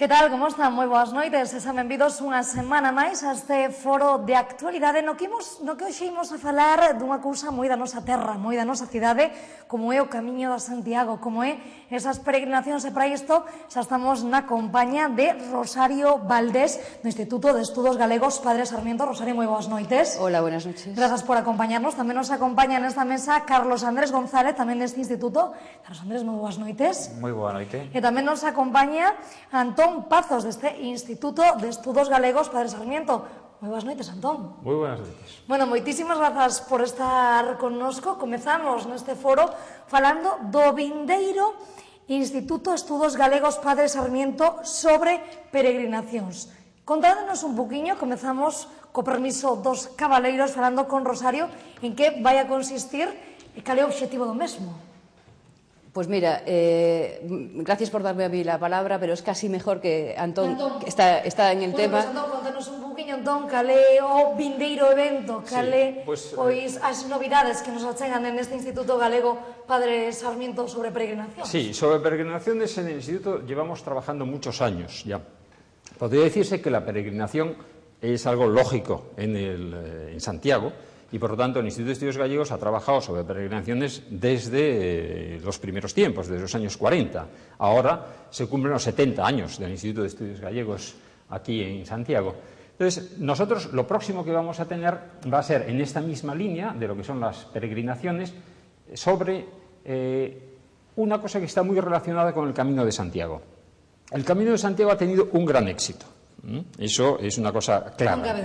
Que tal, como están? Moi boas noites, e xa benvidos unha semana máis a este foro de actualidade no que hoxe imos a falar dunha cousa moi da nosa terra, moi da nosa cidade, como é o Camiño de Santiago, como é esas peregrinacións, e para isto xa estamos na compañía de Rosario Valdés, do Instituto de Estudos Galegos Padre Sarmiento. Rosario, moi boas noites. Hola, buenas noches. Grazas por acompañarnos. Tamén nos acompaña nesta mesa Carlos Andrés González, tamén deste instituto. Carlos Andrés, moi boas noites. Moi boa noite. E tamén nos acompaña Antón Pazos, deste Instituto de Estudos Galegos Padre Sarmiento. Moi boas noites, Antón. Moi boas noites. Bueno, moitísimas grazas por estar connosco. Comezamos neste foro falando do vindeiro Instituto de Estudos Galegos Padre Sarmiento sobre peregrinacións. Contándonos un poquinho, comezamos co permiso dos cabaleiros falando con Rosario en que vai a consistir e cal é o obxectivo do mesmo. Pues mira, gracias por darme a mí la palabra, pero es casi mejor que Antón, que está en el tema. Pues Antón, contanos un poquinho, Antón, cal é o vindeiro evento, cal é as novidades que nos achegan en este Instituto Galego Padre Sarmiento sobre peregrinación. Sí, sobre peregrinaciones en el Instituto llevamos trabajando muchos años ya. Podría decirse que la peregrinación es algo lógico en Santiago, y por lo tanto el Instituto de Estudios Gallegos ha trabajado sobre peregrinaciones desde los primeros tiempos, desde los años 40. Ahora se cumplen los 70 años del Instituto de Estudios Gallegos aquí en Santiago. Entonces, nosotros lo próximo que vamos a tener va a ser en esta misma línea de lo que son las peregrinaciones sobre una cosa que está muy relacionada con el Camino de Santiago. El Camino de Santiago ha tenido un gran éxito. Eso es una cosa clara.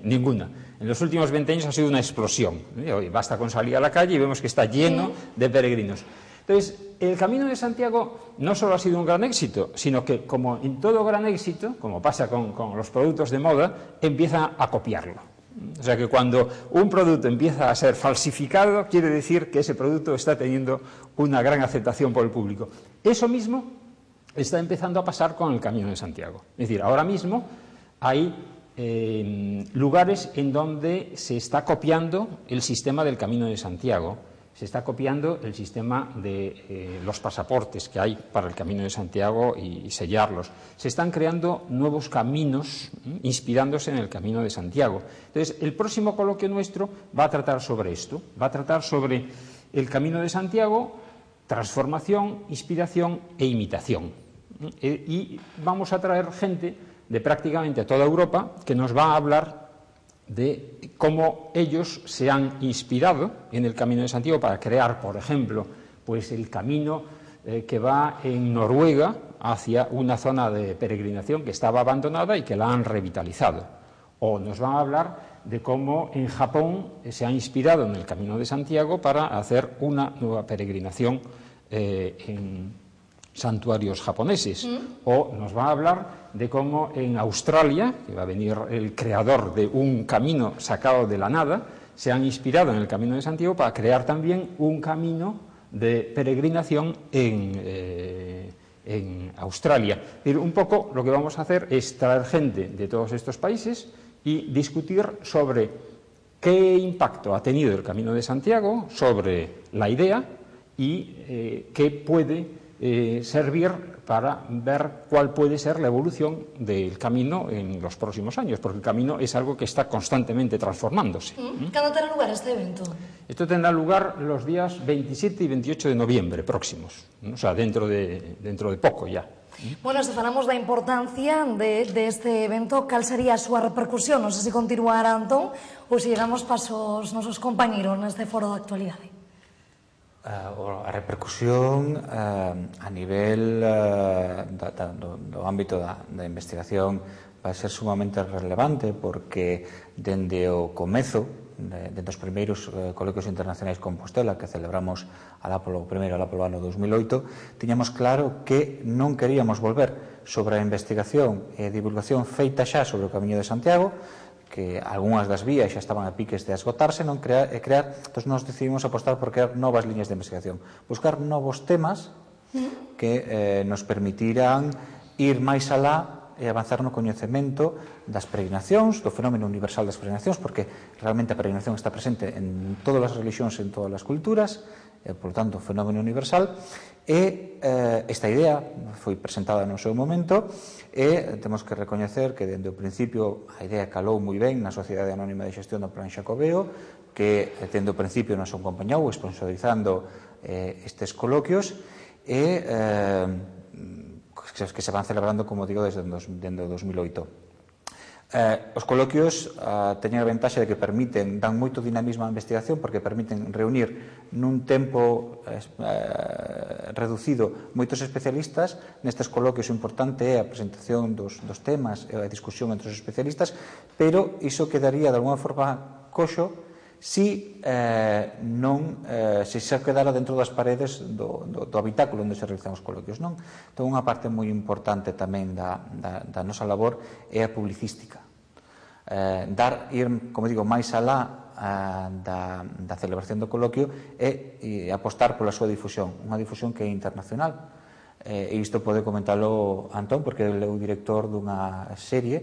Ninguna. En los últimos 20 años ha sido una explosión. Hoy basta con salir a la calle y vemos que está lleno de peregrinos. Entonces, el Camino de Santiago no solo ha sido un gran éxito, sino que, como en todo gran éxito, como pasa con los productos de moda, empiezan a copiarlo. O sea que cuando un producto empieza a ser falsificado, quiere decir que ese producto está teniendo una gran aceptación por el público. Eso mismo está empezando a pasar con el Camino de Santiago. Es decir, ahora mismo hay lugares en donde se está copiando el sistema del Camino de Santiago, se está copiando el sistema de los pasaportes que hay para el Camino de Santiago y sellarlos. Se están creando nuevos caminos inspirándose en el Camino de Santiago. Entonces, el próximo coloquio nuestro va a tratar sobre esto, va a tratar sobre el Camino de Santiago, transformación, inspiración e imitación. Y vamos a traer gente de prácticamente toda Europa que nos va a hablar de cómo ellos se han inspirado en el Camino de Santiago para crear, por ejemplo, pues el camino que va en Noruega hacia una zona de peregrinación que estaba abandonada y que la han revitalizado. O nos van a hablar de cómo en Japón se ha inspirado en el Camino de Santiago para hacer una nueva peregrinación en santuarios japoneses. O nos va a hablar de cómo en Australia, que va a venir el creador de un camino sacado de la nada, se han inspirado en el Camino de Santiago para crear también un camino de peregrinación en Australia. Pero un poco lo que vamos a hacer es traer gente de todos estos países y discutir sobre qué impacto ha tenido el Camino de Santiago sobre la idea y qué puede servir para ver cuál puede ser la evolución del camino en los próximos años, porque el camino es algo que está constantemente transformándose. ¿Cuándo tendrá lugar este evento? Esto tendrá lugar los días 27 y 28 de noviembre próximos, o sea, dentro de poco ya. Bueno, se falamos da importancia de este evento, cal sería a súa repercusión? Non sei se continuar, Antón, ou se llegamos pasos nosos compañeros neste foro de actualidade. A repercusión a nivel do ámbito da investigación vai ser sumamente relevante, porque dende o comezo, dende os primeiros colegios internacionais Compostela que celebramos o primeiro alá polo ano 2008, tiñamos claro que non queríamos volver sobre a investigación e divulgación feita xa sobre o Camiño de Santiago, que algunhas das vías xa estaban a piques de esgotarse, non crear, entón nos decidimos apostar por crear novas liñas de investigación, buscar novos temas que nos permitirán ir máis alá e avanzar no coñecemento das peregrinacións, do fenómeno universal das peregrinacións, porque realmente a peregrinación está presente en todas as religións, en todas as culturas, e, por tanto, fenómeno universal, e esta idea foi presentada no seu momento, e temos que recoñecer que, dende o principio, a idea calou moi ben na Sociedade Anónima de Xestión do Plan Xacobeo, que, dende o principio, nos acompañou sponsorizando estes coloquios, e que se van celebrando, como digo, desde o 2008. Os coloquios teñen a ventaxe de que dan moito dinamismo á investigación, porque permiten reunir nun tempo reducido moitos especialistas. Nestes coloquios o importante é a presentación dos temas e a discusión entre os especialistas, pero iso quedaría de alguna forma coxo se se quedara dentro das paredes do habitáculo onde se realizan os coloquios, non? Entón, unha parte moi importante tamén da nosa labor é a publicística. Ir, como digo, máis alá da celebración do coloquio e apostar pola súa difusión, unha difusión que é internacional. E isto pode comentalo Antón, porque ele é o director dunha serie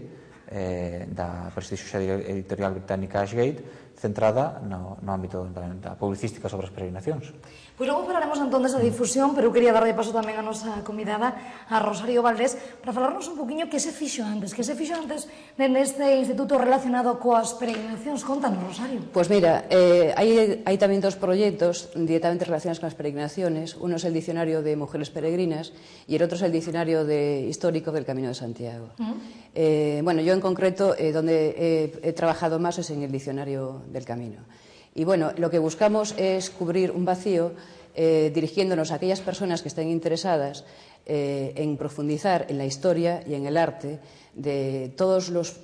da prestixiosa editorial británica Ashgate, centrada no ámbito da publicística sobre as peregrinacións. Pois logo falaremos entón desa difusión, pero eu quería darlle paso tamén a nosa convidada, a Rosario Valdés, para falarnos un poquinho que se fixo antes neste instituto relacionado coas peregrinacións. Contanos, Rosario. Pois mira, hai tamén dos proxectos directamente relacionados con as peregrinaciones. Uno es el Diccionario de Mujeres Peregrinas y el otro es el Diccionario Histórico del Camino de Santiago. Bueno, yo en concreto, donde he trabajado más es en el Diccionario del Camino. Y bueno, lo que buscamos es cubrir un vacío dirigiéndonos a aquellas personas que estén interesadas en profundizar en la historia y en el arte de todos los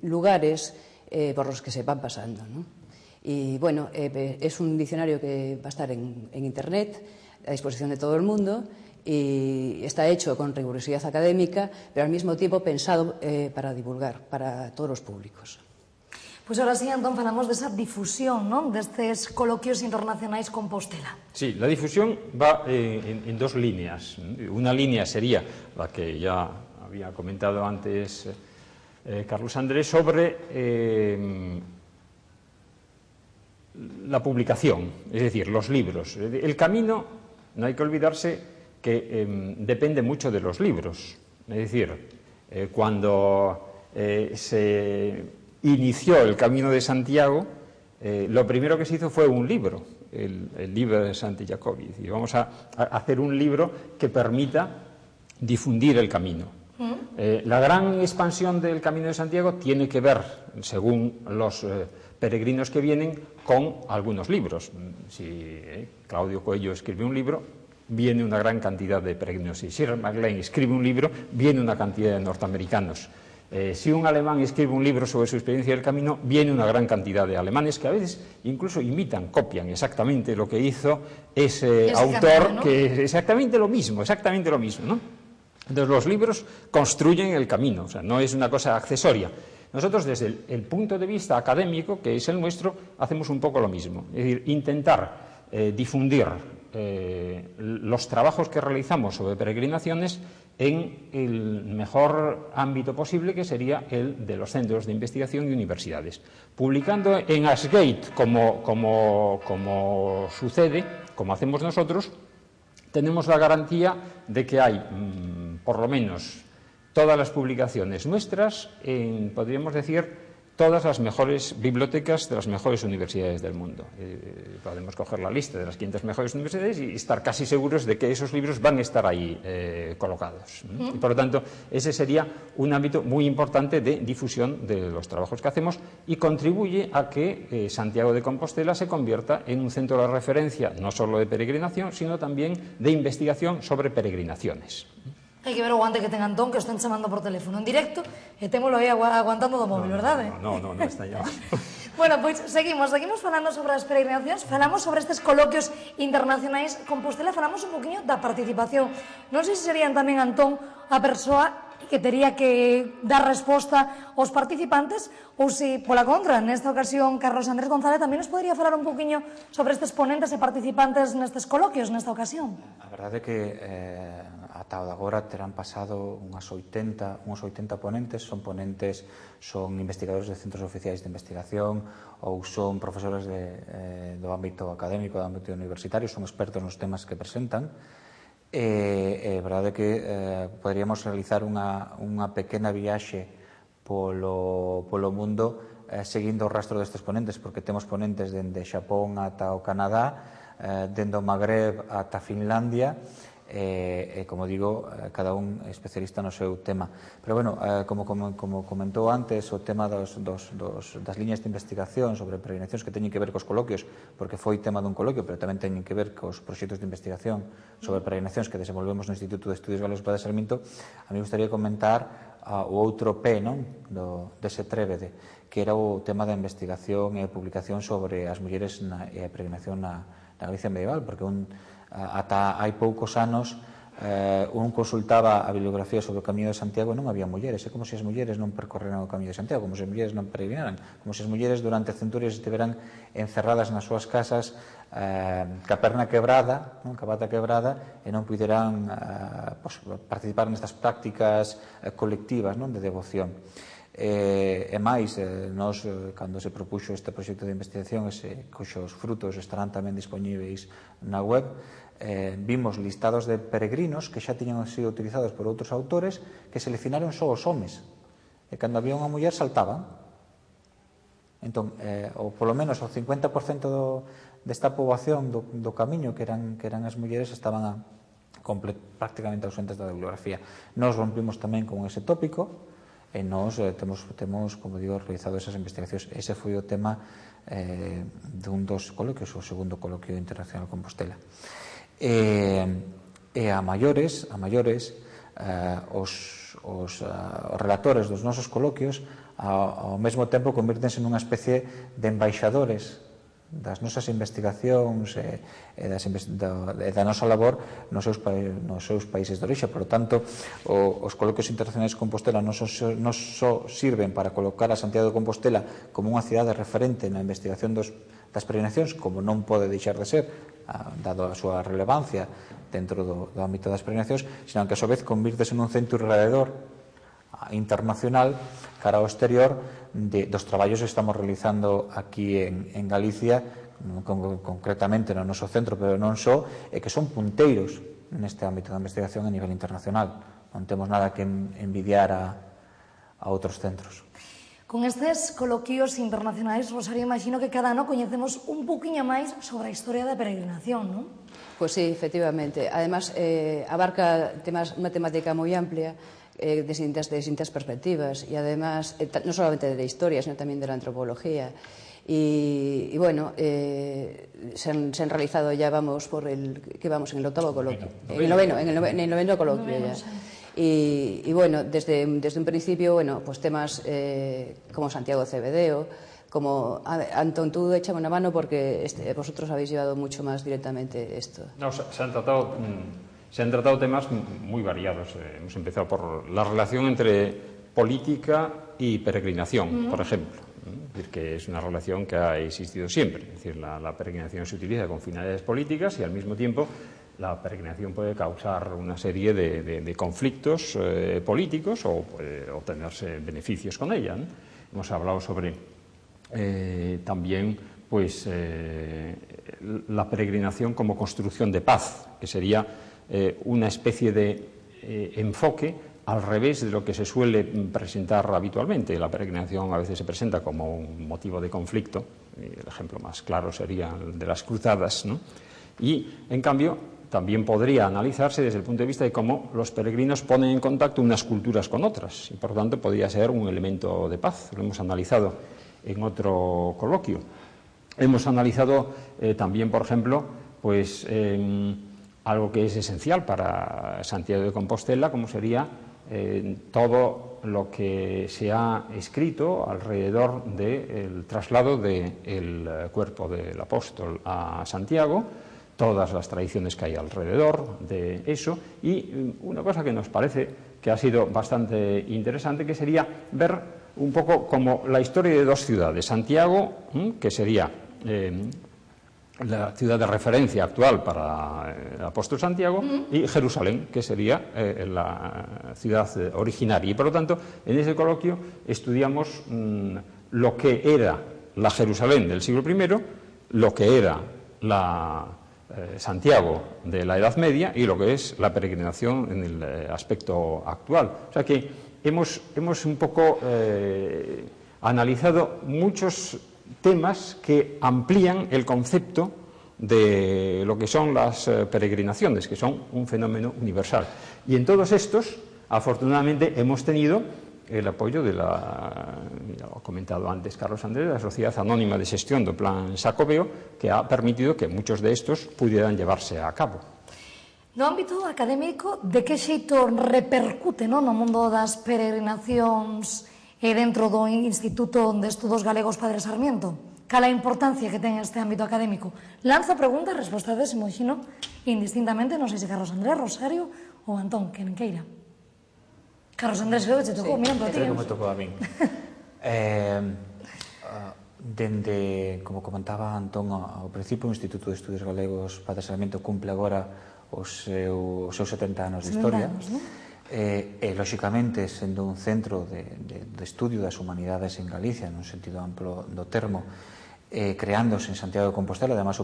lugares por los que se van pasando, ¿no? Y bueno, es un diccionario que va a estar en Internet, a disposición de todo el mundo, y está hecho con rigurosidad académica, pero al mismo tiempo pensado para divulgar, para todos los públicos. Pois ahora sí, entón, falamos desa difusión, non? Destes coloquios internacionais Compostela. Sí, la difusión va en dos líneas. Una línea sería la que ya había comentado antes Carlos Andrés sobre la publicación, es decir, los libros. El camino, no hay que olvidarse que depende mucho de los libros. Es decir, cuando se inició el Camino de Santiago, lo primero que se hizo fue un libro, el libro de Santi Jacobi. Es decir, vamos a hacer un libro que permita difundir el camino. La gran expansión del Camino de Santiago tiene que ver, según los peregrinos que vienen, con algunos libros. Si Claudio Coelho escribe un libro, viene una gran cantidad de peregrinos. Si Sir MacLean escribe un libro, viene una cantidad de norteamericanos. Si un alemán escribe un libro sobre su experiencia del camino, viene una gran cantidad de alemanes que a veces incluso copian exactamente lo que hizo ese autor, camino, ¿no? Que es exactamente lo mismo, ¿no? Entonces los libros construyen el camino, o sea, no es una cosa accesoria. Nosotros, desde el punto de vista académico, que es el nuestro, hacemos un poco lo mismo, es decir, intentar difundir los trabajos que realizamos sobre peregrinaciones en el mejor ámbito posible, que sería el de los centros de investigación y universidades. Publicando en Ashgate, como sucede, como hacemos nosotros, tenemos la garantía de que hay, por lo menos, todas las publicaciones nuestras, podríamos decir, todas las mejores bibliotecas de las mejores universidades del mundo. Podemos coger la lista de las 500 mejores universidades y estar casi seguros de que esos libros van a estar ahí colocados. Y por lo tanto, ese sería un ámbito muy importante de difusión de los trabajos que hacemos y contribuye a que Santiago de Compostela se convierta en un centro de referencia no solo de peregrinación, sino también de investigación sobre peregrinaciones. Hai que ver o guante que ten Antón, que o están chamando por teléfono en directo, e témolo aí aguantando do móvil, verdade? No, está ya. Bueno, pois seguimos falando sobre as peregrinacións, falamos sobre estes coloquios internacionais Compostela, falamos un poquinho da participación. Non sei se serían tamén, Antón, a persoa que tería que dar resposta aos participantes, ou se, pola contra, nesta ocasión, Carlos Andrés González tamén nos podría falar un poquinho sobre estes ponentes e participantes nestes coloquios nesta ocasión. A verdade é que a ata agora terán pasado uns 80 ponentes, son investigadores de centros oficiais de investigación ou son profesores do ámbito académico, do ámbito universitario, son expertos nos temas que presentan. É verdade que poderíamos realizar unha pequena viaxe polo mundo seguindo o rastro destes ponentes, porque temos ponentes dende Xapón ata o Canadá, dende o Magreb ata Finlandia, e, como digo, cada un é especialista no seu tema. Pero, bueno, como comentou antes, o tema das liñas de investigación sobre peregrinacións que teñen que ver cos coloquios, porque foi tema dun coloquio, pero tamén teñen que ver cos proxectos de investigación sobre peregrinacións que desenvolvemos no Instituto de Estudios Galegos para Sarmiento, a mí gustaría comentar o outro pé, non, dese trébede, que era o tema da investigación e publicación sobre as mulleres e a peregrinación na Galicia medieval, porque ata hai poucos anos un consultaba a bibliografía sobre o Camiño de Santiago e non había mulleres. É como se as mulleres non percorreran o Camiño de Santiago, como se as mulleres non peregrinaran, como se as mulleres durante centurias estiveran encerradas nas súas casas ca perna quebrada, ca pata quebrada, e non puderan participar nestas prácticas colectivas de devoción. E máis, nós, cando se propuxo este proxecto de investigación, cuxos frutos estarán tamén dispoñíveis na web, vimos listados de peregrinos que xa tiñan sido utilizados por outros autores que seleccionaron só os homes, e cando había unha muller saltaban. Entón, ou polo menos o 50% desta poboación do camiño, que eran as mulleres, estaban prácticamente ausentes da bibliografía. Nós rompimos tamén con ese tópico, e nós temos, como digo, realizado esas investigacións. Ese foi o tema dun dos coloquios, o segundo coloquio internacional de Compostela. E a maiores, os relatores dos nosos coloquios ao mesmo tempo convírtense nunha especie de embaixadores das nosas investigacións e da nosa labor nos seus países de orixe. Por lo tanto, os coloquios internacionais de Compostela non só sirven para colocar a Santiago de Compostela como unha cidade referente na investigación das peregrinacións, como non pode deixar de ser, dado a súa relevancia dentro do ámbito das peregrinacións, sino que a súa vez convírtese nun centro alrededor internacional cara ao exterior dos traballos que estamos realizando aquí en Galicia, concretamente no noso centro, pero non só, e que son punteiros neste ámbito da investigación a nivel internacional. Non temos nada que envidiar a outros centros. Con estes coloquios internacionais, Rosario, imagino que cada ano coñecemos un poquinho máis sobre a historia da peregrinación, non? Pois sí, efectivamente. Además, abarca unha temática moi amplia, de distintas perspectivas, y además no solamente de la historia, sino también de la antropología. Y bueno, se han realizado, ya vamos en el octavo coloquio, en el noveno coloquio ya. Y bueno, desde un principio, bueno, pues temas como Santiago Cebedeo, como Antón, tú échame una mano porque vosotros habéis llevado mucho más directamente esto. No, se han tratado temas muy variados. Hemos empezado por la relación entre política y peregrinación, por ejemplo. Es decir, que es una relación que ha existido siempre. Es decir, la peregrinación se utiliza con finalidades políticas y al mismo tiempo la peregrinación puede causar una serie de conflictos políticos o puede obtenerse beneficios con ella, ¿no? Hemos hablado sobre también pues, la peregrinación como construcción de paz, que sería una especie de enfoque al revés de lo que se suele presentar habitualmente. La peregrinación a veces se presenta como un motivo de conflicto, el ejemplo más claro sería el de las cruzadas, ¿no? Y, en cambio, también podría analizarse desde el punto de vista de cómo los peregrinos ponen en contacto unas culturas con otras, y por tanto podría ser un elemento de paz. Lo hemos analizado en otro coloquio. Hemos analizado también, por ejemplo, pues algo que es esencial para Santiago de Compostela, como sería todo lo que se ha escrito alrededor del traslado del cuerpo del apóstol a Santiago, todas las tradiciones que hay alrededor de eso, y una cosa que nos parece que ha sido bastante interesante, que sería ver un poco como la historia de dos ciudades, Santiago, que sería la ciudad de referencia actual para el apóstol Santiago, y Jerusalén, que sería la ciudad originaria. Y por lo tanto, en ese coloquio estudiamos lo que era la Jerusalén del siglo I, lo que era la Santiago de la Edad Media y lo que es la peregrinación en el aspecto actual. O sea que hemos un poco analizado muchos temas que amplían el concepto de lo que son las peregrinaciones, que son un fenómeno universal. Y en todos estos, afortunadamente, hemos tenido el apoyo de ya lo ha comentado antes Carlos Andrés, la Sociedad Anónima de Xestión do Plan Xacobeo, que ha permitido que muchos de estos pudieran llevarse a cabo. No ámbito académico, de que xeito repercute no mundo das peregrinacións e dentro do Instituto de Estudos Galegos Padre Sarmiento? Cal a importancia que ten este ámbito académico? Lanzo preguntas, respostas, imagino, indistintamente, non sei se Carlos Andrés, Rosario ou Antón, quen queira. Carlos Andrés, creo que te tocou, mira, para ti. Creo que me tocou a min. Dende, como comentaba Antón ao principio, o Instituto de Estudos Galegos Padre Sarmiento cumple agora os seus 70 anos de historia. E, lóxicamente, sendo un centro de estudio das humanidades en Galicia, nun sentido amplo do termo, creándose en Santiago de Compostela, además o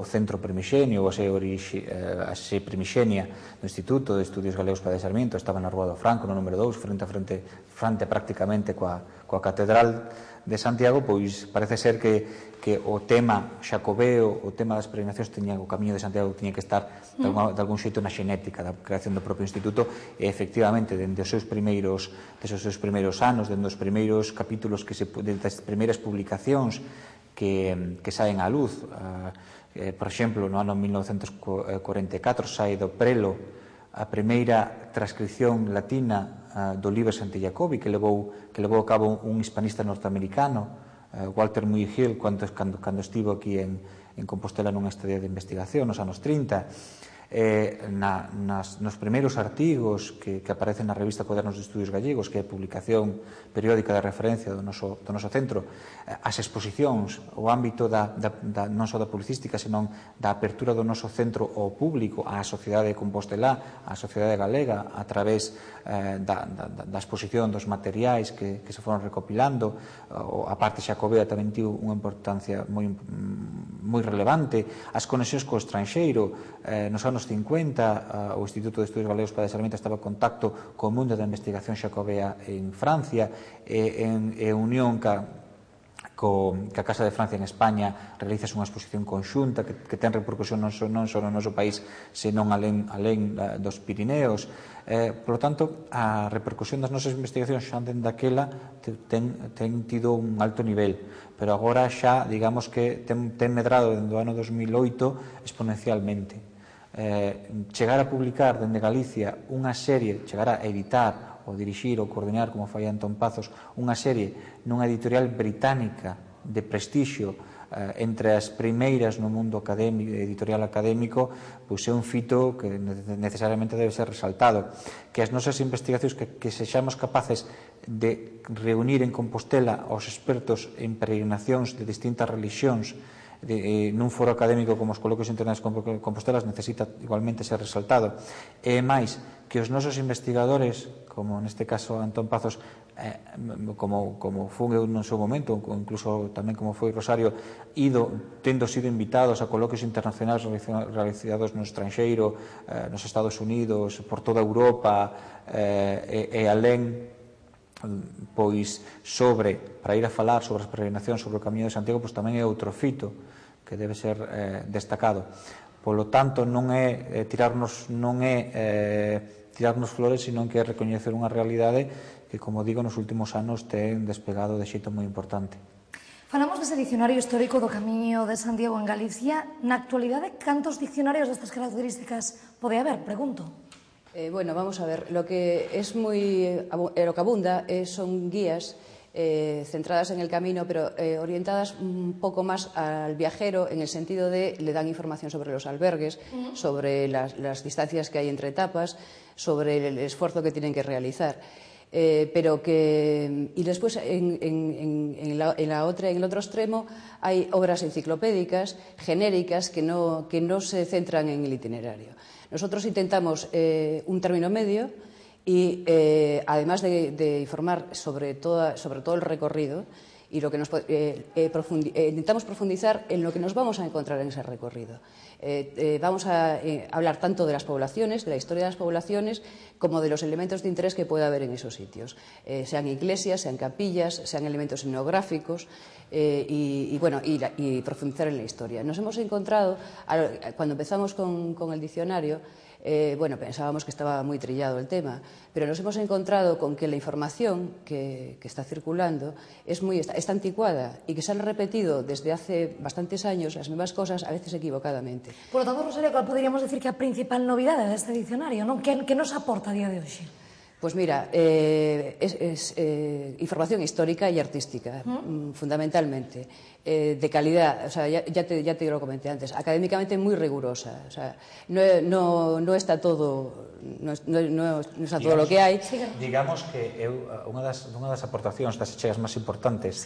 centro primixenio, a xe primixenia do Instituto de Estudios Galegos Padre Sarmiento, estaba na Rúa do Franco, no número 2, frente prácticamente coa Catedral de Santiago, pois parece ser que o tema xacobeo, o tema das peregrinacións, o camiño de Santiago tiña que estar de algún xeito na xenética da creación do propio instituto, e efectivamente, dende os seus primeiros anos, dende os primeiros capítulos, das primeiras publicacións que saen á luz, por exemplo, no ano 1944 sai do Prelo a primeira transcripción latina do Liber Santi Jacobi, que levou a cabo un hispanista norteamericano, Walter Muir Hill, cando estivo aquí en Compostela nunha estadia de investigación nos anos 30. Nos primeiros artigos que aparecen na revista Cuadernos de Estudios Gallegos, que é a publicación periódica de referencia do noso centro, as exposicións, o ámbito non só da publicística, senón da apertura do noso centro ao público, á sociedade compostelá, á sociedade galega, a través da exposición dos materiais que se foron recopilando. A parte xacobea tamén tivo unha importancia moi relevante. As conexións co estranxeiro, nos anos 50, o Instituto de Estudios Galegos Padre Sarmiento estaba en contacto co mundo da investigación xacobea en Francia, e en unión ca Casa de Francia en España realizas unha exposición conxunta que ten repercusión non só no noso país, senón alén dos Pirineos. Por lo tanto, a repercusión das nosas investigacións xa dende daquela ten tido un alto nivel, pero agora xa, digamos que ten medrado dende o ano 2008 exponencialmente. Chegar a publicar dende Galicia unha serie, chegar a editar ou dirixir ou coordinar, como fai Antón Pazos, unha serie nunha editorial británica de prestixio, entre as primeiras no mundo editorial académico, pois é un fito que necesariamente debe ser resaltado. Que as nosas investigacións, que sexamos capaces de reunir en Compostela aos expertos en peregrinacións de distintas religións nun foro académico como os coloquios internacionais de Compostela, necesita igualmente ser resaltado. E máis, que os nosos investigadores, como neste caso Antón Pazos, como foi eu no seu momento, incluso tamén como foi Rosario, tendo sido invitados a coloquios internacionais realizados no estranxeiro, nos Estados Unidos, por toda Europa e alén, pois para ir a falar sobre as peregrinacións, sobre o Camiño de Santiago, pois tamén é outro fito que debe ser destacado. Polo tanto, non é tirarnos flores, senón que é recoñecer unha realidade que, como digo, nos últimos anos ten despegado de xeito moi importante. Falamos dese dicionario histórico do Camiño de Santiago en Galicia. Na actualidade, cantos dicionarios destas características pode haber? Pregunto. Bueno, vamos a ver, lo que abunda son guías centradas en el camino, pero orientadas un poco más al viajero, en el sentido de le dan información sobre los albergues, sobre las distancias que hay entre etapas, sobre el esfuerzo que tienen que realizar. pero que... Y después, en el otro extremo, hay obras enciclopédicas, genéricas, que no se centran en el itinerario. Nosotros intentamos un término medio y, además de informar sobre todo el recorrido, y lo que intentamos profundizar en lo que nos vamos a encontrar en ese recorrido. Vamos a hablar tanto de las poblaciones, de la historia de las poblaciones, como de los elementos de interés que pueda haber en esos sitios, sean iglesias, sean capillas, sean elementos etnográficos, y profundizar en la historia. Nos hemos encontrado, cuando empezamos con el diccionario, pensábamos que estaba muy trillado el tema, pero nos hemos encontrado con que la información que está circulando está anticuada y que se han repetido desde hace bastantes años las mismas cosas, a veces equivocadamente. Por lo tanto, Rosario, ¿cuál podríamos decir que é a principal novidade deste diccionario? Non? Que nos aporta a día de hoxe? Pues mira, es información histórica y artística, fundamentalmente, de calidad, o sea, ya te lo comenté antes, académicamente muy rigurosa, o sea, no está todo, no está todo lo que hai. Digamos que unha das aportacións das achegas máis importantes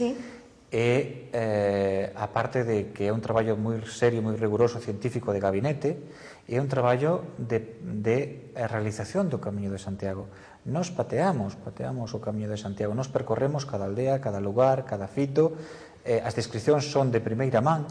é, aparte de que é un traballo moi serio, moi riguroso, científico de gabinete, é un traballo de realización do Camiño de Santiago. Nos pateamos o Camiño de Santiago, nos percorremos cada aldea, cada lugar, cada fito, as descripcións son de primeira man,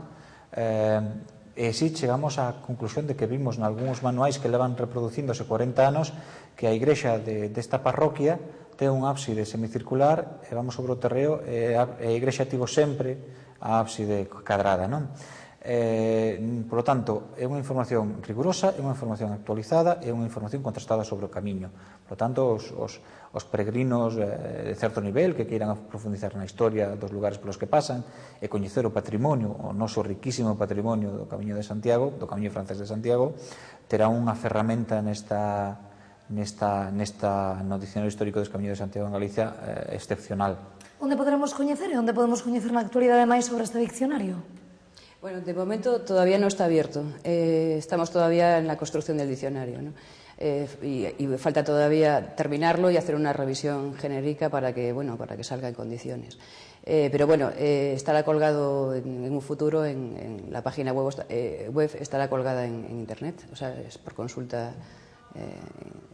e si chegamos á conclusión de que vimos nalgúns manuais que levan reproducíndose 40 anos que a igrexa desta parroquia ten un ábside semicircular e vamos sobre o terreo e a igrexa tivo sempre a ábside cadrada, non? Por lo tanto, é unha información rigurosa, é unha información actualizada, é unha información contrastada sobre o camiño. Por lo tanto, os peregrinos de certo nivel que queiran profundizar na historia dos lugares polos que pasan e coñecer o patrimonio, o noso riquísimo patrimonio do Camiño de Santiago, do Camiño francés de Santiago, terá unha ferramenta no Dicionario Histórico do Camiño de Santiago en Galicia excepcional. Onde poderemos coñecer e onde podemos coñecer na actualidade máis sobre este diccionario? Bueno, de momento todavía no está abierto. Estamos todavía en la construcción del diccionario, ¿no? Y falta todavía terminarlo y hacer una revisión genérica para que salga en condiciones. Pero bueno, estará colgado en un futuro en la página web, estará colgada en internet, o sea, es por consulta.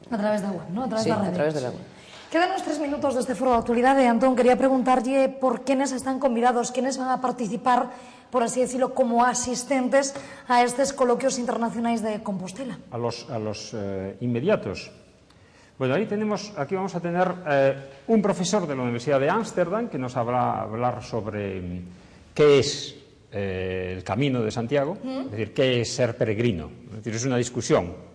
A través da web, ¿no? A través da rede. A través de la web. Quedan uns 3 minutos deste foro de actualidade. Antón, quería preguntarlle por quenes están convidados, quenes van a participar, por así decirlo, como asistentes a estes coloquios internacionais de Compostela. A los inmediatos. Bueno, aquí vamos a tener un profesor de la Universidad de Ámsterdam que nos va a hablar sobre qué es el Camino de Santiago, es decir, qué es ser peregrino. Es decir, es una discusión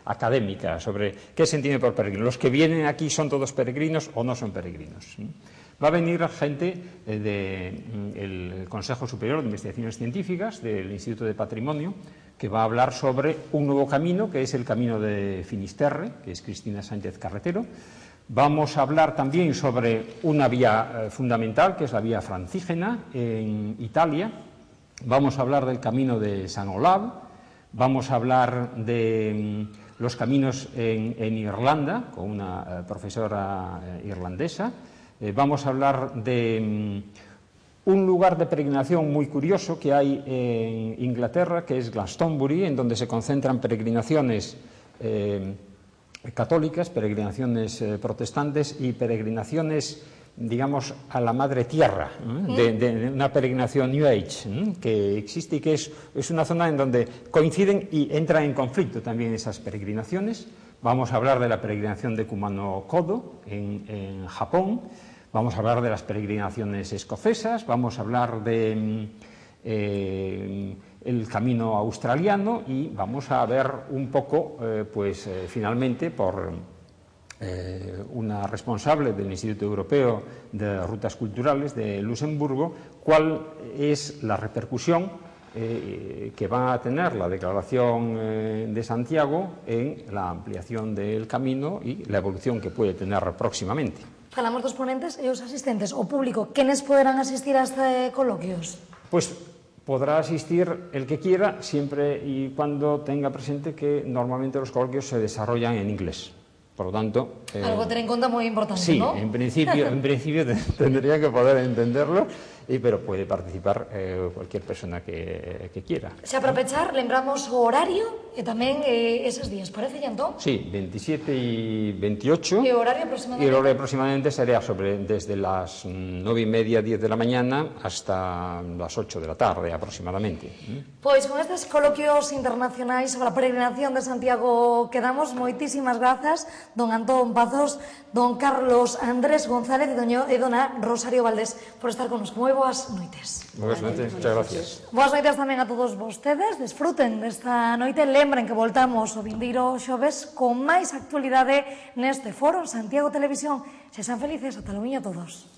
académica sobre qué se entiende por peregrino. Los que vienen aquí son todos peregrinos o no son peregrinos. Va a venir gente del Consejo Superior de Investigaciones Científicas, del Instituto de Patrimonio, que va a hablar sobre un nuevo camino, que es el Camino de Finisterre, que es Cristina Sánchez Carretero. Vamos a hablar también sobre una vía fundamental, que es la vía Francígena, en Italia. Vamos a hablar del Camino de San Olav. Vamos a hablar de los caminos en Irlanda, con una profesora irlandesa. Vamos a hablar de un lugar de peregrinación muy curioso que hay en Inglaterra, que es Glastonbury, en donde se concentran peregrinaciones católicas, peregrinaciones protestantes y peregrinaciones, digamos, a la madre tierra, de una peregrinación New Age que existe y que es una zona en donde coinciden y entran en conflicto también esas peregrinaciones. Vamos a hablar de la peregrinación de Kumano-Kodo en Japón, vamos a hablar de las peregrinaciones escocesas, vamos a hablar de el camino australiano y vamos a ver un poco, finalmente, por una responsable del Instituto Europeo de Rutas Culturales de Luxemburgo, cuál es la repercusión que va a tener la Declaración de Santiago en la ampliación del camino y la evolución que puede tener próximamente. Falamos dos ponentes e os asistentes, o público, ¿quiénes poderán asistir a este coloquios? Pues podrá asistir el que quiera, siempre y cuando tenga presente que normalmente los coloquios se desarrollan en inglés. Por lo tanto... Algo a tener en cuenta muy importante, sí, ¿no? en principio tendría que poder entenderlo, pero puede participar cualquier persona que quiera. Se aprovechar, lembramos o horario e tamén esos días, parece, Antón? Sí, 27 y 28. ¿Y horario aproximadamente? Y el horario aproximadamente sería desde las 9:30, 10 de la mañana hasta las 8 de la tarde aproximadamente. Pois con estes coloquios internacionais sobre a peregrinación de Santiago quedamos. Moitísimas grazas, don Antón Pazos, don Carlos Andrés González e dona Rosario Valdés por estar connosco. Moi boas noites. Boas noites, muchas gracias. Boas noites tamén a todos vostedes. Desfruten desta noite. Lembren que voltamos o vindeiro xoves con máis actualidade neste foro Santiago Televisión. Sexan felices, ata logo a todos.